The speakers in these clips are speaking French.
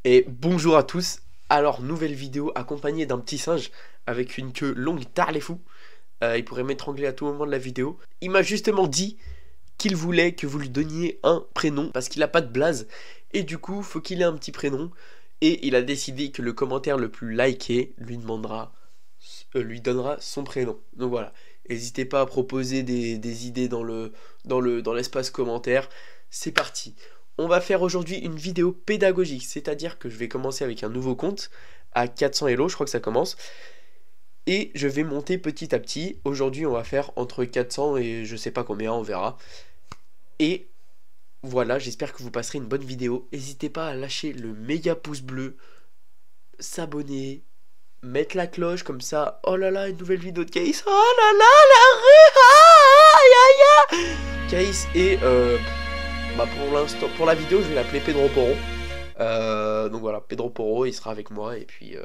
Et bonjour à tous. Alors, nouvelle vidéo accompagnée d'un petit singe avec une queue longue, tard les fous. Il pourrait m'étrangler à tout moment de la vidéo. Il m'a justement dit qu'il voulait que vous lui donniez un prénom parce qu'il n'a pas de blaze. Et du coup, faut qu'il ait un petit prénom. Et il a décidé que le commentaire le plus liké lui donnera son prénom. Donc voilà. N'hésitez pas à proposer des idées dans l'espace commentaire. C'est parti. On va faire aujourd'hui une vidéo pédagogique, c'est-à-dire que je vais commencer avec un nouveau compte à 400 Elo, je crois que ça commence, et je vais monter petit à petit. Aujourd'hui, on va faire entre 400 et je sais pas combien, on verra. Et voilà, j'espère que vous passerez une bonne vidéo. N'hésitez pas à lâcher le méga pouce bleu, s'abonner, mettre la cloche comme ça. Oh là là, une nouvelle vidéo de Caïs. Oh là là, la rue. Aïe aïe aïe. Caïs est bah pour l'instant, pour la vidéo, je vais l'appeler Pedro Poro. Donc voilà, Pedro Poro, il sera avec moi. Et puis,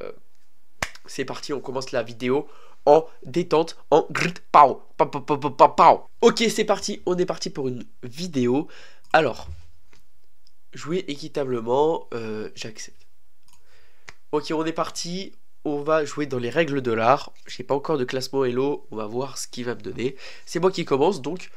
c'est parti, on commence la vidéo en détente, en grit, pow, pow, pow, pow, pow, pow. Ok, c'est parti, on est parti pour une vidéo. Alors, jouer équitablement, j'accepte. Ok, on est parti. On va jouer dans les règles de l'art. J'ai pas encore de classement Elo. On va voir ce qu'il va me donner. C'est moi qui commence, donc...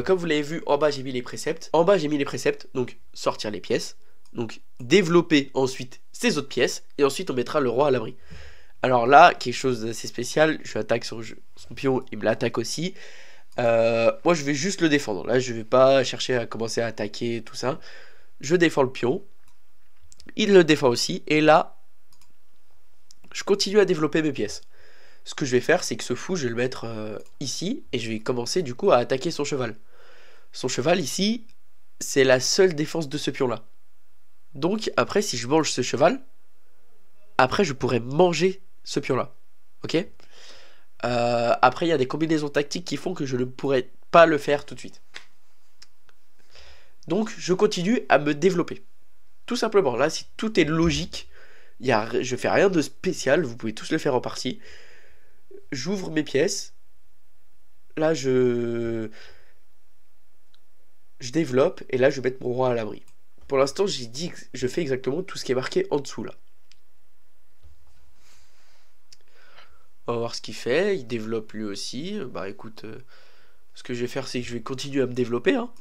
comme vous l'avez vu, en bas j'ai mis les préceptes. En bas j'ai mis les préceptes, donc sortir les pièces. Donc développer ensuite ces autres pièces. Et ensuite on mettra le roi à l'abri. Alors là, quelque chose d'assez spécial. Je attaque son pion, il me l'attaque aussi. Moi je vais juste le défendre. Là je vais pas chercher à commencer à attaquer tout ça. Je défends le pion. Il le défend aussi. Et là, je continue à développer mes pièces. Ce que je vais faire, c'est que ce fou, je vais le mettre ici. Et je vais commencer du coup à attaquer son cheval. Son cheval ici, c'est la seule défense de ce pion-là. Donc après, si je mange ce cheval, après je pourrais manger ce pion-là. Ok. Après, il y a des combinaisons tactiques qui font que je ne pourrais pas le faire tout de suite. Donc je continue à me développer. Tout simplement. Là, si tout est logique, je fais rien de spécial. Vous pouvez tous le faire en partie. J'ouvre mes pièces. Là, je développe. Et là, je vais mettre mon roi à l'abri. Pour l'instant, j'ai dit que je fais exactement tout ce qui est marqué en dessous, là. On va voir ce qu'il fait. Il développe lui aussi. Bah écoute, ce que je vais faire, c'est que je vais continuer à me développer. Hein.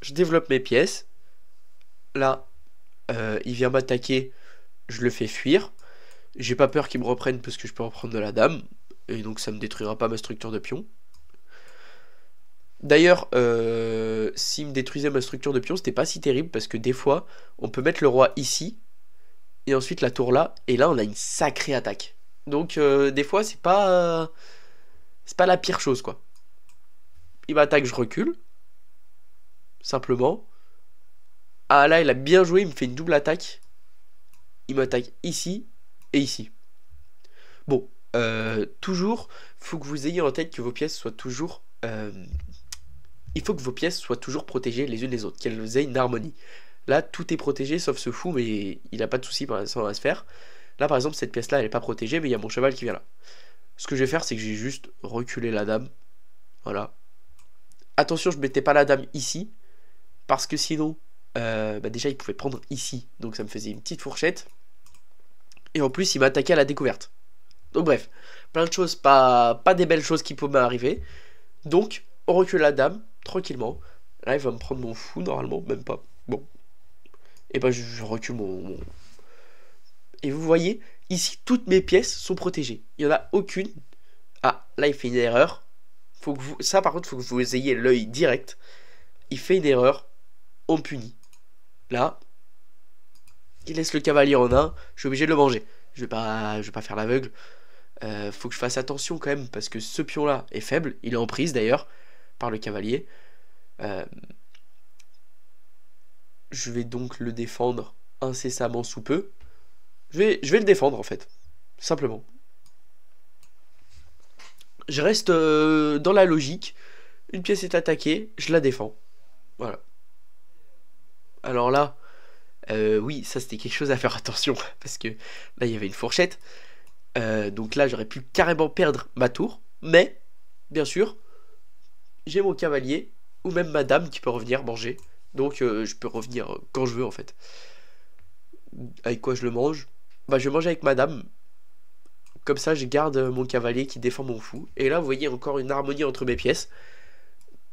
Je développe mes pièces. Là, il vient m'attaquer. Je le fais fuir. J'ai pas peur qu'il me reprenne parce que je peux reprendre de la dame. Et donc ça me détruira pas ma structure de pion. D'ailleurs, s'il me détruisait ma structure de pion, c'était pas si terrible parce que des fois, on peut mettre le roi ici et ensuite la tour là, et là on a une sacrée attaque. Donc des fois, c'est pas la pire chose quoi. Il m'attaque, je recule, simplement. Ah là, il a bien joué, il me fait une double attaque. Il m'attaque ici et ici. Bon, toujours, faut que vous ayez en tête que vos pièces soient toujours il faut que vos pièces soient toujours protégées les unes les autres, qu'elles aient une harmonie. Là, tout est protégé, sauf ce fou, mais il n'a pas de souci pour l'instant à se faire. Là, par exemple, cette pièce-là, elle n'est pas protégée, mais il y a mon cheval qui vient là. Ce que je vais faire, c'est que j'ai juste reculé la dame. Voilà. Attention, je ne mettais pas la dame ici, parce que sinon, bah déjà, il pouvait prendre ici. Donc ça me faisait une petite fourchette. Et en plus, il m'attaquait à la découverte. Donc bref, plein de choses, pas des belles choses qui peuvent m'arriver. Donc, on recule la dame, tranquillement. Là, il va me prendre mon fou, normalement, même pas. Bon. Et ben, je recule mon... Et vous voyez, ici, toutes mes pièces sont protégées. Il n'y en a aucune. Ah, là, il fait une erreur. Faut que vous... Ça, par contre, faut que vous ayez l'œil direct. Il fait une erreur. On punit. Là. Il laisse le cavalier en un. Je suis obligé de le manger. Je vais pas faire l'aveugle. Faut que je fasse attention quand même, parce que ce pion-là est faible. Il est en prise, d'ailleurs, par le cavalier. Je vais donc le défendre incessamment sous peu. Je vais le défendre en fait, simplement. Je reste dans la logique. Une pièce est attaquée, je la défends. Voilà. Alors là, oui, ça c'était quelque chose à faire attention. Parce que là, il y avait une fourchette. Donc là, j'aurais pu carrément perdre ma tour. Mais, bien sûr, j'ai mon cavalier ou même ma dame qui peut revenir manger Donc je peux revenir quand je veux en fait. Avec quoi je le mange? Bah je vais manger avec madame. Comme ça je garde mon cavalier qui défend mon fou. Et là vous voyez encore une harmonie entre mes pièces.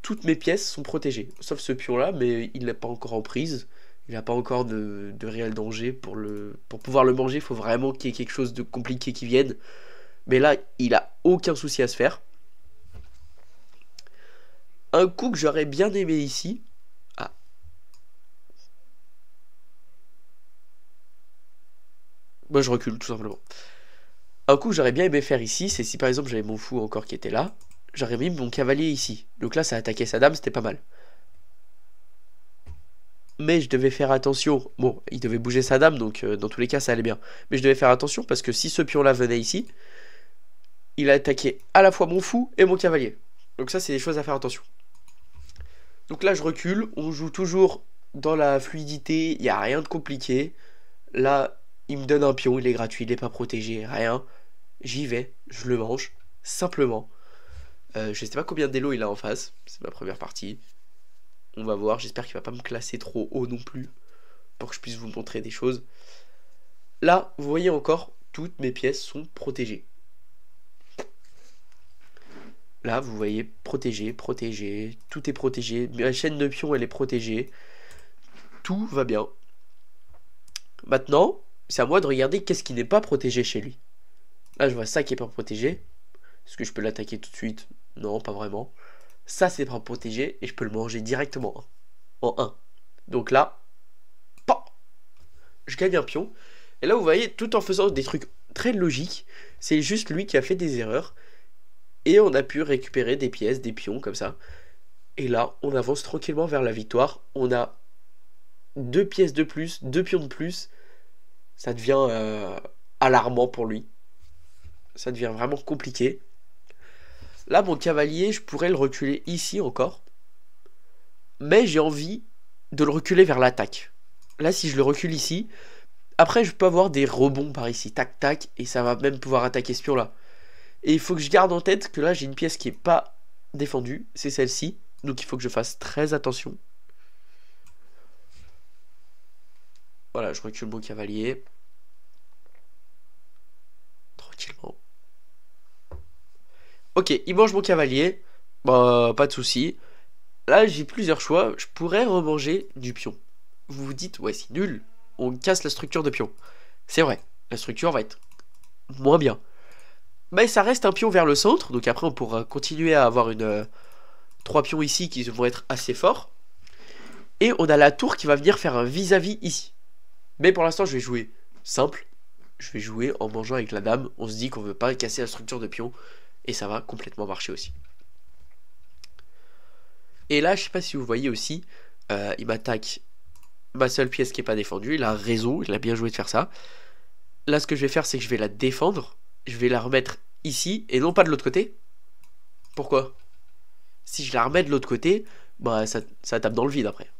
Toutes mes pièces sont protégées. Sauf ce pion là, mais il n'est pas encore en prise. Il n'a pas encore de réel danger. Pour pouvoir le manger, il faut vraiment qu'il y ait quelque chose de compliqué qui vienne. Mais là, il a aucun souci à se faire. Un coup que j'aurais bien aimé ici. Ah. Moi je recule tout simplement. Un coup que j'aurais bien aimé faire ici, c'est si par exemple j'avais mon fou encore qui était là. J'aurais mis mon cavalier ici. Donc là ça attaquait sa dame, c'était pas mal. Mais je devais faire attention. Bon, il devait bouger sa dame, donc dans tous les cas ça allait bien. Mais je devais faire attention parce que si ce pion là venait ici, il a attaqué à la fois mon fou et mon cavalier. Donc ça c'est des choses à faire attention. Donc là je recule, on joue toujours dans la fluidité, il n'y a rien de compliqué. Là il me donne un pion, il est gratuit, il n'est pas protégé, rien. J'y vais, je le mange, simplement. Je sais pas combien d'élo il a en face, c'est ma première partie. On va voir, j'espère qu'il va pas me classer trop haut non plus, pour que je puisse vous montrer des choses. Là, vous voyez encore, toutes mes pièces sont protégées. Là, vous voyez, protégé, protégé, tout est protégé. Ma chaîne de pions, elle est protégée. Tout va bien. Maintenant, c'est à moi de regarder qu'est-ce qui n'est pas protégé chez lui. Là, je vois ça qui est pas protégé. Est-ce que je peux l'attaquer tout de suite? Non, pas vraiment. Ça, c'est pas protégé et je peux le manger directement en 1. Donc là, pas. Je gagne un pion. Et là, vous voyez, tout en faisant des trucs très logiques, c'est juste lui qui a fait des erreurs. Et on a pu récupérer des pièces, des pions comme ça. Et là, on avance tranquillement vers la victoire. On a 2 pièces de plus, 2 pions de plus. Ça devient alarmant pour lui. Ça devient vraiment compliqué. Là, mon cavalier, je pourrais le reculer ici encore. Mais j'ai envie de le reculer vers l'attaque. Là, si je le recule ici, après, je peux avoir des rebonds par ici. Tac, tac. Et ça va même pouvoir attaquer ce pion-là. Et il faut que je garde en tête que là, j'ai une pièce qui n'est pas défendue. C'est celle-ci. Donc, il faut que je fasse très attention. Voilà, je recule mon cavalier. Tranquillement. Ok, il mange mon cavalier. Bah, pas de souci. Là, j'ai plusieurs choix. Je pourrais remanger du pion. Vous vous dites, ouais, c'est nul. On casse la structure de pion. C'est vrai, la structure va être moins bien. Mais ça reste un pion vers le centre. Donc après, on pourra continuer à avoir 3 pions ici qui vont être assez forts. Et on a la tour qui va venir faire un vis-à-vis ici. Mais pour l'instant, je vais jouer simple. Je vais jouer en mangeant avec la dame. On se dit qu'on ne veut pas casser la structure de pion. Et ça va complètement marcher aussi. Et là, je sais pas si vous voyez aussi, il m'attaque ma seule pièce qui n'est pas défendue. Il a raison, il a bien joué de faire ça. Là, ce que je vais faire, c'est que je vais la défendre. Je vais la remettre ici et non pas de l'autre côté. Pourquoi? Si je la remets de l'autre côté, bah ça tape dans le vide après.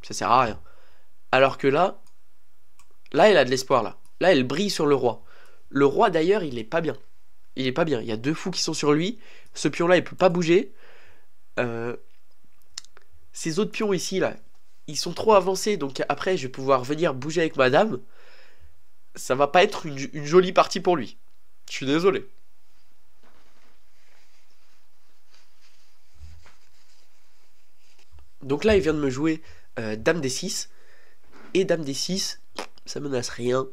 Ça sert à rien. Alors que là, elle a de l'espoir là. Là, elle brille sur le roi. Le roi d'ailleurs, il est pas bien. Il est pas bien. Il y a 2 fous qui sont sur lui. Ce pion-là, il peut pas bouger. Ces autres pions ici, là, ils sont trop avancés. Donc après, je vais pouvoir venir bouger avec ma dame. Ça va pas être une jolie partie pour lui. Je suis désolé. Donc là, il vient de me jouer Dame D6. Et Dame D6, ça menace rien.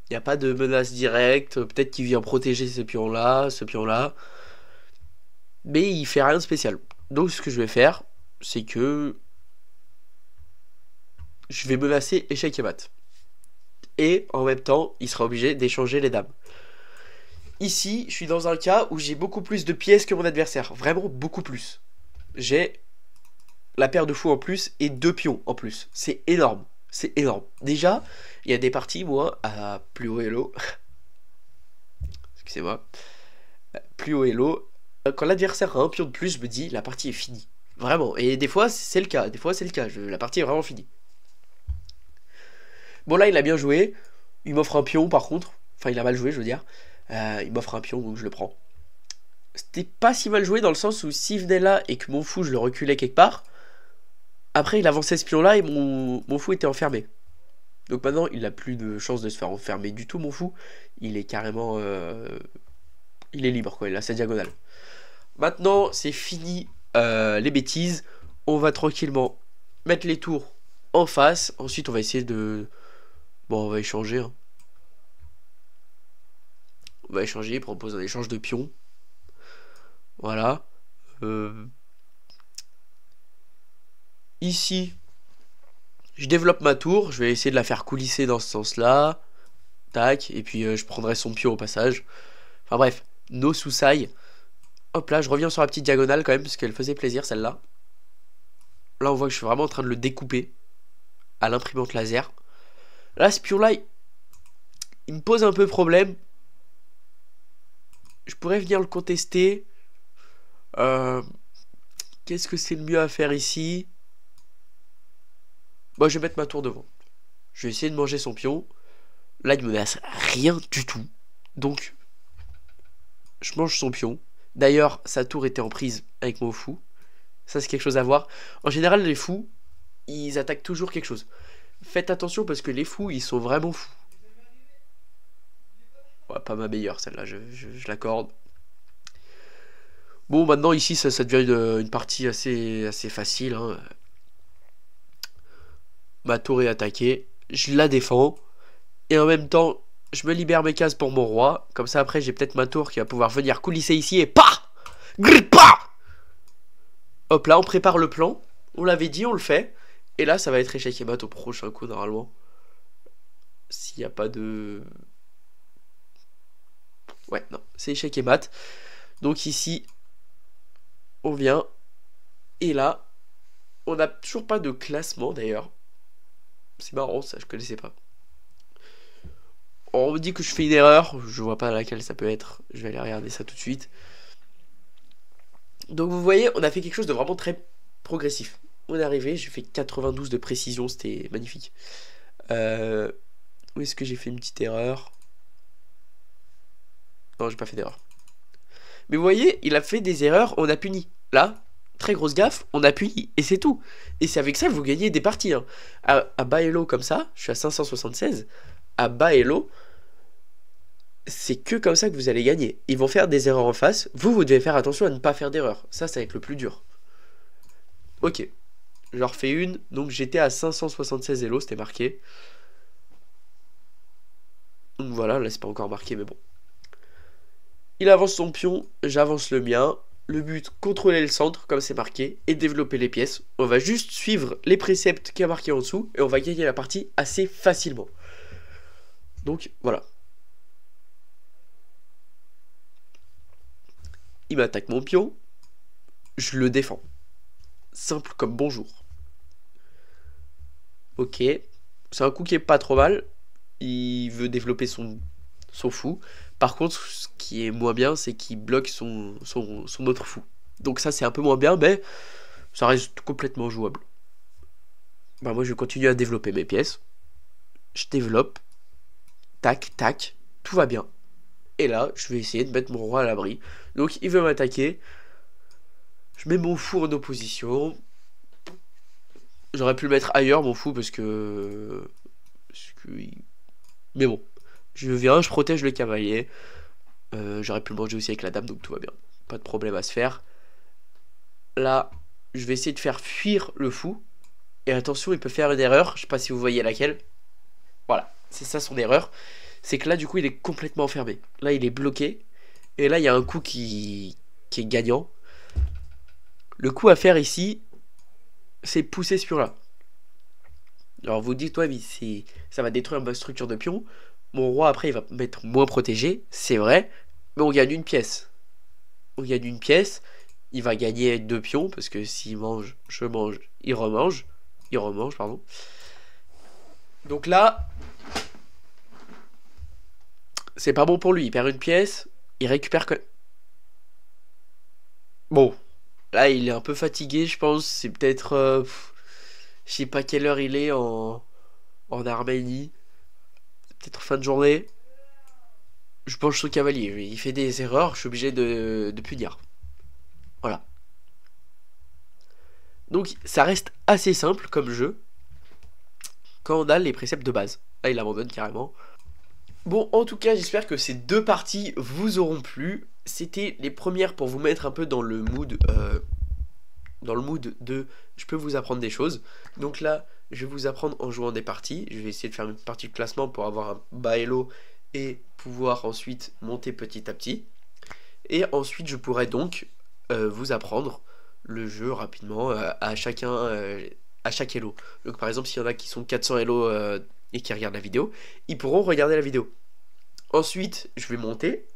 Il n'y a pas de menace directe. Peut-être qu'il vient protéger ce pion-là, ce pion-là. Mais il fait rien de spécial. Donc ce que je vais faire, c'est que je vais menacer échec et mat. Et en même temps, il sera obligé d'échanger les dames. Ici, je suis dans un cas où j'ai beaucoup plus de pièces que mon adversaire. Vraiment beaucoup plus. J'ai la paire de fous en plus et 2 pions en plus. C'est énorme. C'est énorme. Déjà, il y a des parties, moi, à plus haut elo. Excusez-moi. Plus haut elo. Quand l'adversaire a un pion de plus, je me dis, la partie est finie. Vraiment. Et des fois, c'est le cas. Des fois, c'est le cas. La partie est vraiment finie. Bon, là, il a bien joué. Il m'offre un pion, par contre. Enfin, il a mal joué, je veux dire. Il m'offre un pion, donc je le prends. C'était pas si mal joué dans le sens où s'il venait là et que mon fou, je le reculais quelque part, Après, il avançait ce pion-là et mon fou était enfermé. Donc maintenant, il n'a plus de chance de se faire enfermer du tout, mon fou. Il est carrément... il est libre, quoi. Il a sa diagonale. Maintenant, c'est fini les bêtises. On va tranquillement mettre les tours en face. Ensuite, on va essayer de... Bon, on va échanger. Hein. On va échanger, propose un échange de pions. Voilà. Ici, je développe ma tour. Je vais essayer de la faire coulisser dans ce sens-là. Tac. Et puis, je prendrai son pion au passage. Enfin bref, no Susai. Hop là, je reviens sur la petite diagonale quand même, parce qu'elle faisait plaisir celle-là. Là, on voit que je suis vraiment en train de le découper à l'imprimante laser. Là, ce pion-là, il me pose un peu problème. Je pourrais venir le contester. Qu'est-ce que c'est le mieux à faire ici? Bon, je vais mettre ma tour devant. Je vais essayer de manger son pion. Là, il me menace rien du tout. Donc, je mange son pion. D'ailleurs, sa tour était en prise avec mon fou. Ça, c'est quelque chose à voir. En général, les fous, ils attaquent toujours quelque chose. Faites attention parce que les fous, ils sont vraiment fous. Ouais, pas ma meilleure, celle-là, je l'accorde. Bon, maintenant, ici, ça devient une partie assez facile. Hein. Ma tour est attaquée. Je la défends. Et en même temps, je me libère mes cases pour mon roi. Comme ça, après, j'ai peut-être ma tour qui va pouvoir venir coulisser ici et PAH! Grippa! Hop là, on prépare le plan. On l'avait dit, on le fait. Et là, ça va être échec et mat au prochain coup, normalement. S'il n'y a pas de... Ouais, non, c'est échec et mat. Donc ici, on vient. Et là, on n'a toujours pas de classement, d'ailleurs. C'est marrant, ça, je connaissais pas. On me dit que je fais une erreur. Je vois pas laquelle ça peut être. Je vais aller regarder ça tout de suite. Donc vous voyez, on a fait quelque chose de vraiment très progressif. On est arrivé, j'ai fait 92 de précision, c'était magnifique. Où est-ce que j'ai fait une petite erreur? Non, j'ai pas fait d'erreur. Mais vous voyez, il a fait des erreurs, on a puni. Là, très grosse gaffe, on a puni. Et c'est tout. Et c'est avec ça que vous gagnez des parties. Hein. À bas elo comme ça, je suis à 576. À bas elo, c'est que comme ça que vous allez gagner. Ils vont faire des erreurs en face. Vous devez faire attention à ne pas faire d'erreurs. Ça va être le plus dur. Ok. Je leur fais une. Donc j'étais à 576 elo, c'était marqué. Donc voilà, là c'est pas encore marqué, mais bon. Il avance son pion, j'avance le mien. Le but, contrôler le centre, comme c'est marqué, et développer les pièces. On va juste suivre les préceptes qui a marqué en dessous, et on va gagner la partie assez facilement. Donc voilà. Il m'attaque mon pion, je le défends. Simple comme bonjour. Ok, c'est un coup qui est pas trop mal. Il veut développer son fou. Par contre, ce qui est moins bien, c'est qu'il bloque son autre fou. Donc ça, c'est un peu moins bien, mais ça reste complètement jouable. Bah moi, je vais continuer à développer mes pièces. Je développe. Tac, tac. Tout va bien. Et là, je vais essayer de mettre mon roi à l'abri. Donc, il veut m'attaquer. Je mets mon fou en opposition. J'aurais pu le mettre ailleurs, mon fou, parce que... Mais bon. Je viens, je protège le cavalier. J'aurais pu le manger aussi avec la dame, donc tout va bien. Pas de problème à se faire. Là, je vais essayer de faire fuir le fou. Et attention, il peut faire une erreur. Je sais pas si vous voyez laquelle. Voilà, c'est ça son erreur. C'est que là, du coup, il est complètement enfermé. Là, il est bloqué. Et là, il y a un coup qui est gagnant. Le coup à faire ici, c'est pousser ce pion-là. Alors, vous dites, ouais, mais ça va détruire ma structure de pion. Mon roi, après, il va m'être moins protégé. C'est vrai. Mais on gagne une pièce. On gagne une pièce. Il va gagner 2 pions. Parce que s'il mange, je mange. Il remange. Il remange, pardon. Donc là... c'est pas bon pour lui, il perd une pièce, il récupère que... Bon, là il est un peu fatigué je pense, c'est peut-être... je sais pas quelle heure il est en Arménie, peut-être fin de journée. Je penche sur le cavalier, il fait des erreurs, je suis obligé de punir. Voilà. Donc ça reste assez simple comme jeu quand on a les préceptes de base. Là il abandonne carrément. Bon, en tout cas j'espère que ces deux parties vous auront plu. C'était les premières pour vous mettre un peu dans le mood de je peux vous apprendre des choses. Donc là je vais vous apprendre en jouant des parties. Je vais essayer de faire une partie de classement pour avoir un bas elo et pouvoir ensuite monter petit à petit. Et ensuite je pourrai donc vous apprendre le jeu rapidement à chaque elo. Donc par exemple s'il y en a qui sont 400 elo et qui regardent la vidéo, ils pourront regarder la vidéo. Ensuite je vais monter.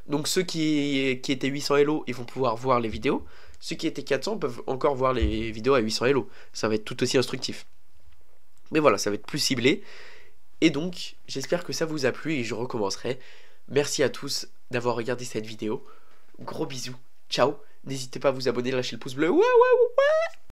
Donc ceux qui étaient 800 elo, ils vont pouvoir voir les vidéos. Ceux qui étaient 400 peuvent encore voir les vidéos à 800 elo. Ça va être tout aussi instructif. Mais voilà, ça va être plus ciblé. Et donc, j'espère que ça vous a plu et je recommencerai. Merci à tous d'avoir regardé cette vidéo. Gros bisous. Ciao. N'hésitez pas à vous abonner, lâcher le pouce bleu. Ouais, ouais, ouais.